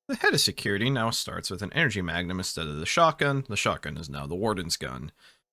The head of security now starts with an energy magnum instead of the shotgun. The shotgun is now the warden's gun.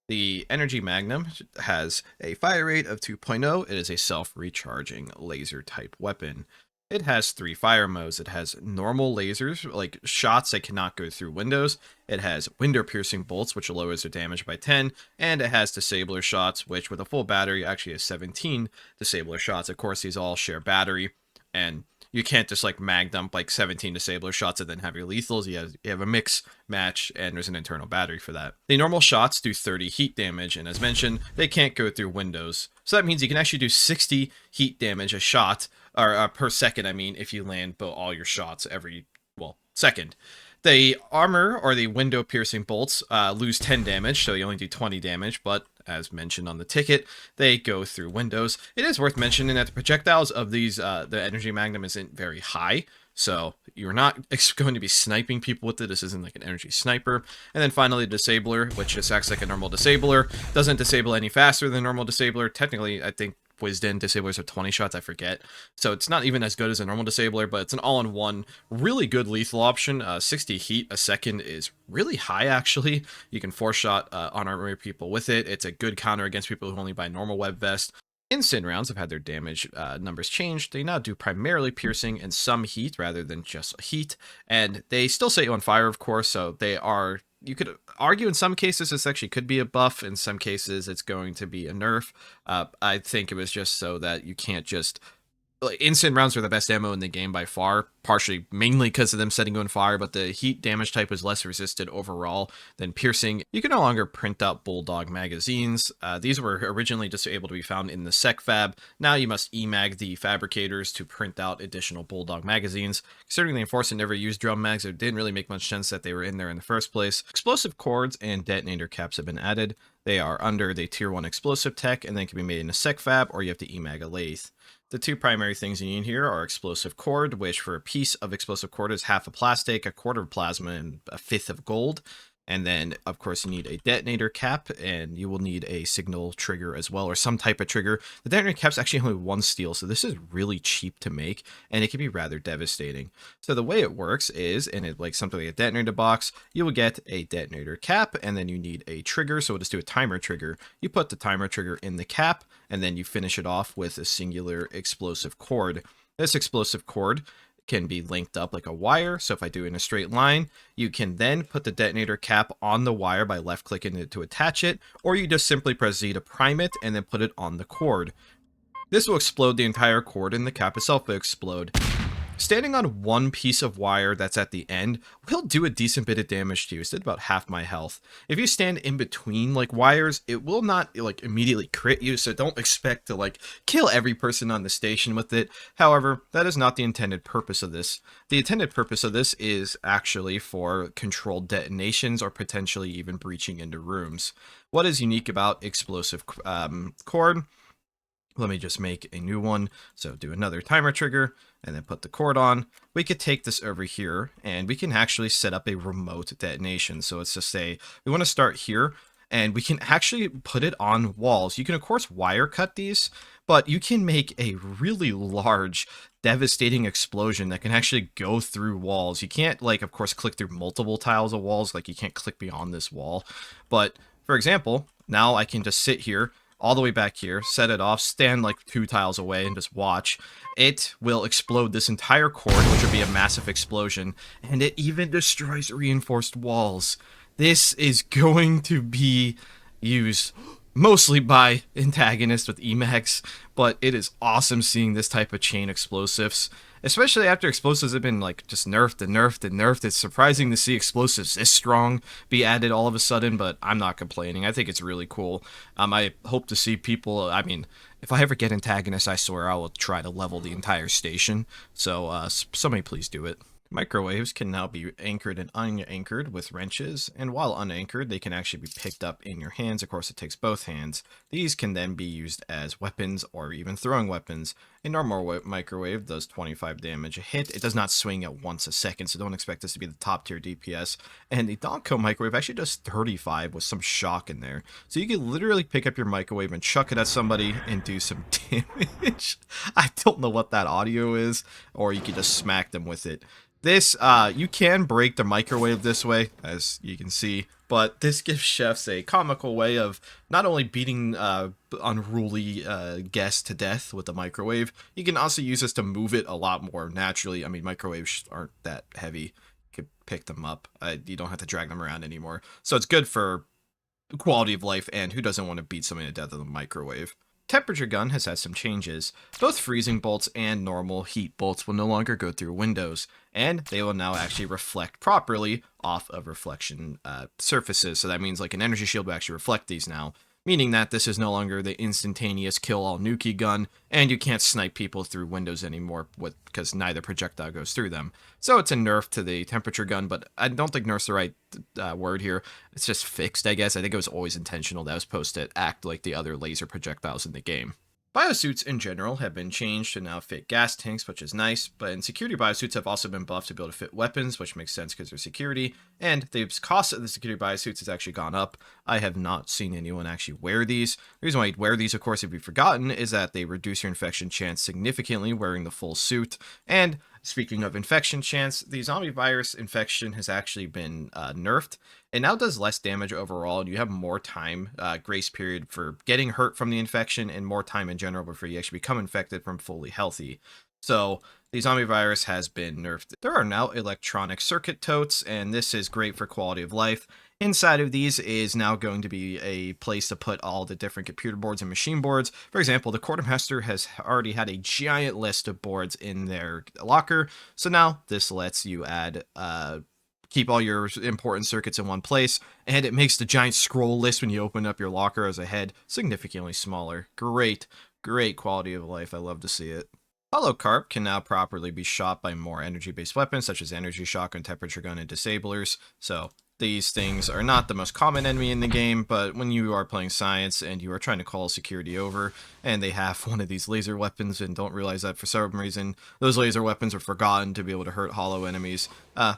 The energy magnum has a fire rate of 2.0. It is a self-recharging laser type weapon. It has 3 fire modes. It has normal lasers, like shots that cannot go through windows. It has window piercing bolts, which lowers their damage by 10. And it has disabler shots, which with a full battery actually has 17 disabler shots. Of course, these all share battery. And you can't just like mag dump like 17 disabler shots and then have your lethals. You have a mix match, and there's an internal battery for that. The normal shots do 30 heat damage, and as mentioned, they can't go through windows. So that means you can actually do 60 heat damage a shot, or per second, I mean, if you land all your shots every, well, second. The armor or the window piercing bolts lose 10 damage, so you only do 20 damage, but as mentioned on the ticket, they go through windows. It is worth mentioning that the projectiles of these, the energy magnum isn't very high, so you're not going to be sniping people with it. This isn't like an energy sniper. And then finally, the disabler, which just acts like a normal disabler, doesn't disable any faster than normal disabler. Technically, I think Wisdom disablers are 20 shots, I forget. So it's not even as good as a normal disabler, but it's an all-in-one, really good lethal option. 60 heat a second is really high, actually. You can 4-shot unarmored people with it. It's a good counter against people who only buy normal web vest. Incen rounds have had their damage numbers changed. They now do primarily piercing and some heat rather than just heat. And they still set you on fire, of course, so they are... You could argue in some cases this actually could be a buff. In some cases it's going to be a nerf. I think it was just so that you can't just... Instant rounds are the best ammo in the game by far, partially mainly because of them setting you on fire, but the heat damage type is less resisted overall than piercing. You can no longer print out Bulldog magazines. These were originally just able to be found in the Secfab. Now you must emag the fabricators to print out additional Bulldog magazines. Considering the Enforcer never used drum mags, it didn't really make much sense that they were in there in the first place. Explosive cords and detonator caps have been added. They are under the tier 1 explosive tech and then can be made in a Secfab, or you have to emag a lathe. The two primary things you need here are explosive cord, which for a piece of explosive cord is half a plastic, a quarter of plasma, and a fifth of gold. And then, of course, you need a detonator cap, and you will need a signal trigger as well, or some type of trigger. The detonator cap's actually only 1 steel, so this is really cheap to make, and it can be rather devastating. So the way it works is, in it like something like a detonator box, you will get a detonator cap, and then you need a trigger, so we'll just do a timer trigger. You put the timer trigger in the cap, and then you finish it off with a singular explosive cord. This explosive cord can be linked up like a wire. So if I do it in a straight line, you can then put the detonator cap on the wire by left clicking it to attach it, or you just simply press Z to prime it and then put it on the cord. This will explode the entire cord and the cap itself will explode. Standing on one piece of wire that's at the end will do a decent bit of damage to you. It's did about half my health. If you stand in between like wires, it will not like immediately crit you, so don't expect to like kill every person on the station with it. However, that is not the intended purpose of this. The intended purpose of this is actually for controlled detonations or potentially even breaching into rooms. What is unique about explosive cord? Let me just make a new one. So do another timer trigger and then put the cord on. We could take this over here and we can actually set up a remote detonation. So let's just say we want to start here and we can actually put it on walls. You can of course wire cut these, but you can make a really large devastating explosion that can actually go through walls. You can't like of course click through multiple tiles of walls, like you can't click beyond this wall. But for example, now I can just sit here all the way back here, set it off, stand like 2 tiles away and just watch. It will explode this entire cord, which will be a massive explosion, and it even destroys reinforced walls. This is going to be used mostly by antagonists with Emacs, but it is awesome seeing this type of chain explosives. Especially after explosives have been like just nerfed and nerfed and nerfed. It's surprising to see explosives this strong be added all of a sudden, but I'm not complaining. I think it's really cool. I hope to see people, I mean, if I ever get antagonists, I swear I will try to level the entire station. So somebody please do it. Microwaves can now be anchored and unanchored with wrenches, and while unanchored, they can actually be picked up in your hands. Of course, it takes both hands. These can then be used as weapons or even throwing weapons. A normal microwave does 25 damage a hit. It does not swing at once a second, so don't expect this to be the top tier DPS. And the Donko microwave actually does 35 with some shock in there. So you can literally pick up your microwave and chuck it at somebody and do some damage. I don't know what that audio is, or you can just smack them with it. This, you can break the microwave this way, as you can see, but this gives chefs a comical way of not only beating unruly guests to death with the microwave, you can also use this to move it a lot more naturally. I mean, microwaves aren't that heavy. You could pick them up. You don't have to drag them around anymore. So it's good for quality of life, and who doesn't want to beat somebody to death with a microwave? Temperature gun has had some changes. Both freezing bolts and normal heat bolts will no longer go through windows, and they will now actually reflect properly off of reflection surfaces. So that means like an energy shield will actually reflect these now, meaning that this is no longer the instantaneous kill-all Nuke gun, and you can't snipe people through windows anymore because neither projectile goes through them. So it's a nerf to the temperature gun, but I don't think nerf's the right word here. It's just fixed, I guess. I think it was always intentional that was supposed to act like the other laser projectiles in the game. Biosuits in general have been changed to now fit gas tanks, which is nice, but in security biosuits have also been buffed to be able to fit weapons, which makes sense because they're security, and the cost of the security biosuits has actually gone up. I have not seen anyone actually wear these. The reason why you'd wear these, of course, if you've forgotten, is that they reduce your infection chance significantly wearing the full suit, and speaking of infection chance, the zombie virus infection has actually been nerfed. It now does less damage overall, and you have more time, grace period for getting hurt from the infection, and more time in general before you actually become infected from fully healthy. So the zombie virus has been nerfed. There are now electronic circuit totes, and this is great for quality of life. Inside of these is now going to be a place to put all the different computer boards and machine boards. For example, the quartermaster has already had a giant list of boards in their locker, so now this lets you add keep all your important circuits in one place, and it makes the giant scroll list when you open up your locker as a head significantly smaller. Great quality of life. I love to see it. Holo Carp can now properly be shot by more energy-based weapons, such as energy shotgun, temperature gun, and disablers. So these things are not the most common enemy in the game, but when you are playing science and you are trying to call security over, and they have one of these laser weapons and don't realize that for some reason those laser weapons are forgotten to be able to hurt hollow enemies,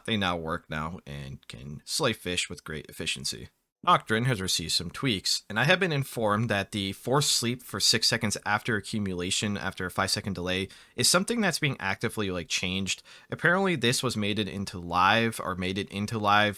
they now work now and can slay fish with great efficiency. Nocturine has received some tweaks, and I have been informed that the forced sleep for 6 seconds after accumulation after a 5-second delay is something that's being actively changed. Apparently this was made it into live,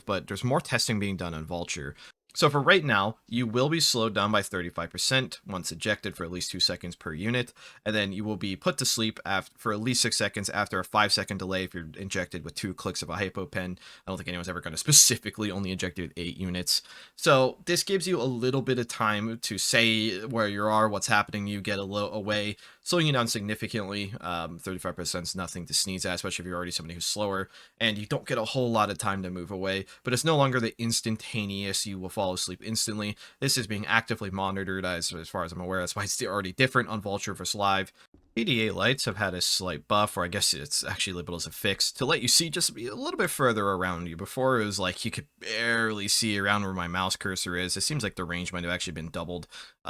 but there's more testing being done on Vulture. So for right now, you will be slowed down by 35% once ejected for at least 2 seconds per unit, and then you will be put to sleep for at least 6 seconds after a 5-second delay if you're injected with 2 clicks of a hypopen. I don't think anyone's ever going to specifically only inject you with 8 units. So this gives you a little bit of time to say where you are, what's happening, you get a little away, slowing you down significantly. 35% is nothing to sneeze at, especially if you're already somebody who's slower, and you don't get a whole lot of time to move away, but it's no longer the instantaneous you will fall asleep instantly. This is being actively monitored as far as I'm aware. That's why it's already different on Vulture vs. Live. PDA Lights have had a slight buff, or I guess it's actually labeled as a fix, to let you see just a little bit further around you. Before it was like you could barely see around where my mouse cursor is. It seems like the range might have actually been doubled.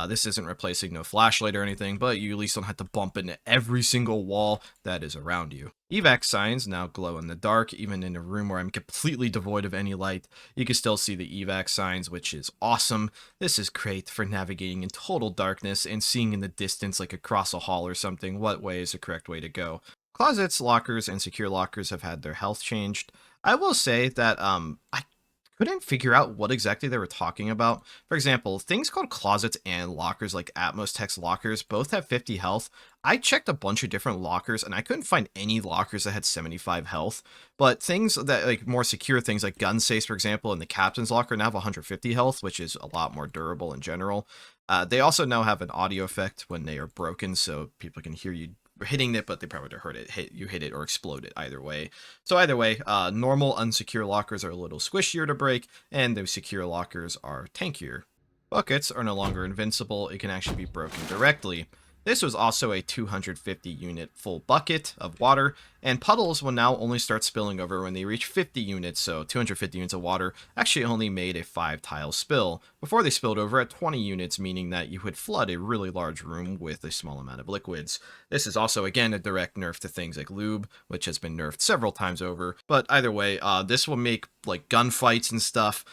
This isn't replacing no flashlight or anything, but you at least don't have to bump into every single wall that is around you. Evac signs now glow in the dark, even in a room where I'm completely devoid of any light. You can still see the evac signs, which is awesome. This is great for navigating in total darkness and seeing in the distance, like across a hall or something, what way is the correct way to go. Closets, lockers, and secure lockers have had their health changed. I will say that I couldn't figure out what exactly they were talking about. For example, things called closets and lockers, like Atmos Tech's lockers, both have 50 health. I checked a bunch of different lockers, and I couldn't find any lockers that had 75 health. But things that, like, more secure things, like gun safes, for example, and the captain's locker now have 150 health, which is a lot more durable in general. They also now have an audio effect when they are broken, so people can hear you hitting it, but they probably would have heard it. You hit it or explode it either way. So either way, normal unsecure lockers are a little squishier to break, and the secure lockers are tankier. Buckets are no longer invincible. It can actually be broken directly. This was also a 250 unit full bucket of water, and puddles will now only start spilling over when they reach 50 units, so 250 units of water actually only made a 5 tile spill. Before they spilled over at 20 units, meaning that you would flood a really large room with a small amount of liquids. This is also, again, a direct nerf to things like lube, which has been nerfed several times over, but either way, this will make like gunfights and stuff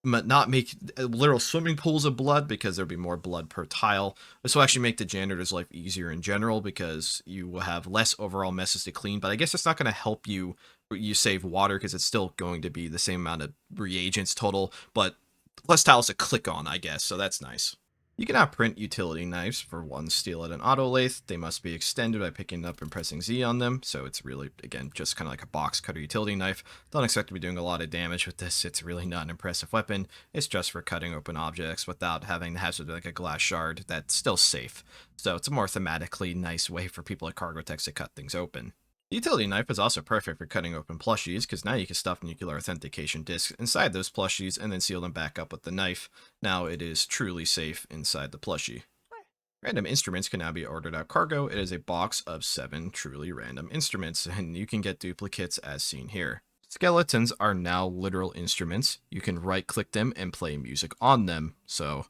not make literal swimming pools of blood because there'll be more blood per tile. This will actually make the janitor's life easier in general because you will have less overall messes to clean, but I guess it's not going to help you save water because it's still going to be the same amount of reagents total, but less tiles to click on, I guess, so that's nice. You can now print utility knives for 1 steel at an auto lathe. They must be extended by picking up and pressing Z on them, so it's really, again, just kind of like a box cutter utility knife. Don't expect to be doing a lot of damage with this. It's really not an impressive weapon. It's just for cutting open objects without having the hazard like a glass shard that's still safe. So it's a more thematically nice way for people at cargo techs to cut things open. The utility knife is also perfect for cutting open plushies, because now you can stuff nuclear authentication disks inside those plushies and then seal them back up with the knife. Now it is truly safe inside the plushie. Random instruments can now be ordered out cargo. It is a box of 7 truly random instruments, and you can get duplicates as seen here. Skeletons are now literal instruments. You can right-click them and play music on them, so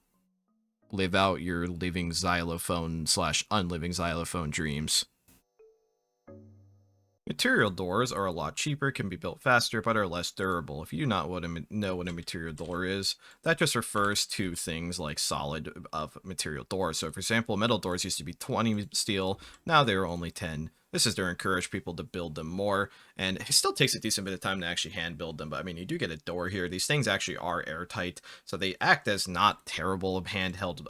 live out your living xylophone / unliving xylophone dreams. Material doors are a lot cheaper, can be built faster, but are less durable. If you do not know what a material door is, that just refers to things like solid of material doors. So for example, metal doors used to be 20 steel, now they're only 10. This is to encourage people to build them more, and it still takes a decent bit of time to actually hand build them, but I mean, you do get a door here. These things actually are airtight, so they act as not terrible handheld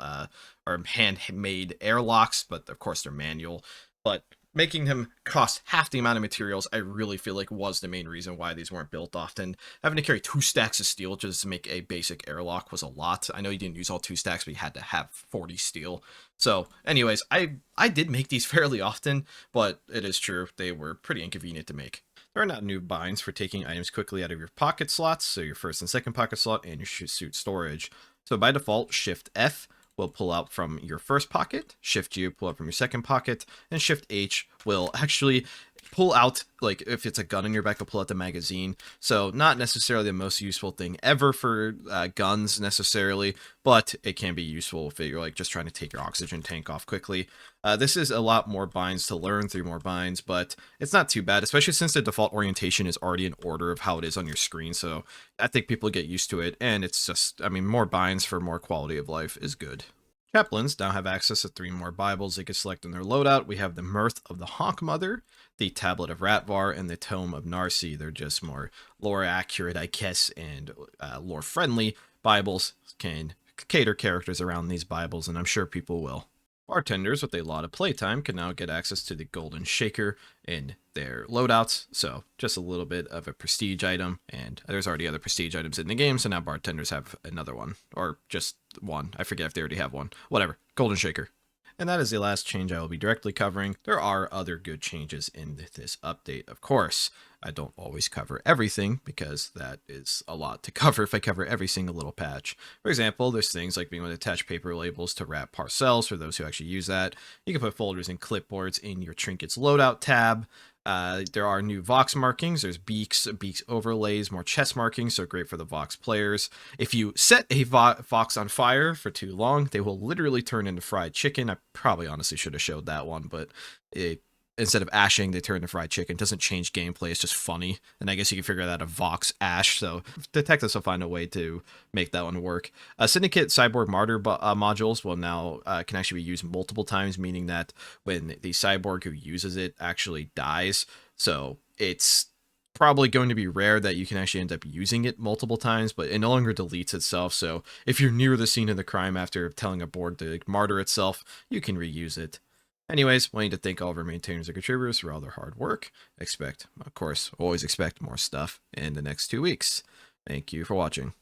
or handmade airlocks, but of course they're manual. But making them cost half the amount of materials, I really feel like was the main reason why these weren't built often. Having to carry 2 stacks of steel just to make a basic airlock was a lot. I know you didn't use all 2 stacks, but you had to have 40 steel. So anyways, I did make these fairly often, but it is true, they were pretty inconvenient to make. There are now new binds for taking items quickly out of your pocket slots, so your first and second pocket slot and your suit storage. So by default, Shift F will pull out from your first pocket, Shift U pull out from your second pocket, and Shift H will actually pull out, like if it's a gun in your back, will pull out the magazine. So not necessarily the most useful thing ever for guns necessarily, but it can be useful if you're like just trying to take your oxygen tank off quickly. This is a lot more binds to learn, 3 more binds, but it's not too bad, especially since the default orientation is already in order of how it is on your screen. So I think people get used to it, and it's just, I mean, more binds for more quality of life is good. Chaplains now have access to 3 more Bibles they can select in their loadout. We have the Mirth of the Honk Mother, the Tablet of Ratvar, and the Tome of Narsi. They're just more lore accurate, I guess, and lore friendly Bibles. Can cater characters around these Bibles, and I'm sure people will. Bartenders with a lot of playtime can now get access to the Golden Shaker in their loadouts, so just a little bit of a prestige item, and there's already other prestige items in the game, so now bartenders have another one, or just one. I forget if they already have one. Whatever. Golden Shaker. And that is the last change I will be directly covering. There are other good changes in this update, of course. I don't always cover everything because that is a lot to cover if I cover every single little patch. For example, there's things like being able to attach paper labels to wrap parcels for those who actually use that. You can put folders and clipboards in your Trinkets Loadout tab. There are new Vox markings. There's beaks overlays, more chest markings, so great for the Vox players. If you set a Vox on fire for too long, they will literally turn into fried chicken. I probably honestly should have showed that one, but instead of ashing, they turn into fried chicken. It doesn't change gameplay, it's just funny. And I guess you can figure that out of Vox ash, so detectives will find a way to make that one work. Syndicate Cyborg Martyr modules will now can actually be used multiple times, meaning that when the cyborg who uses it actually dies, so it's probably going to be rare that you can actually end up using it multiple times, but it no longer deletes itself, so if you're near the scene of the crime after telling a board to martyr itself, you can reuse it. Anyways, wanting to thank all of our maintainers and contributors for all their hard work. Of course, always expect more stuff in the next 2 weeks. Thank you for watching.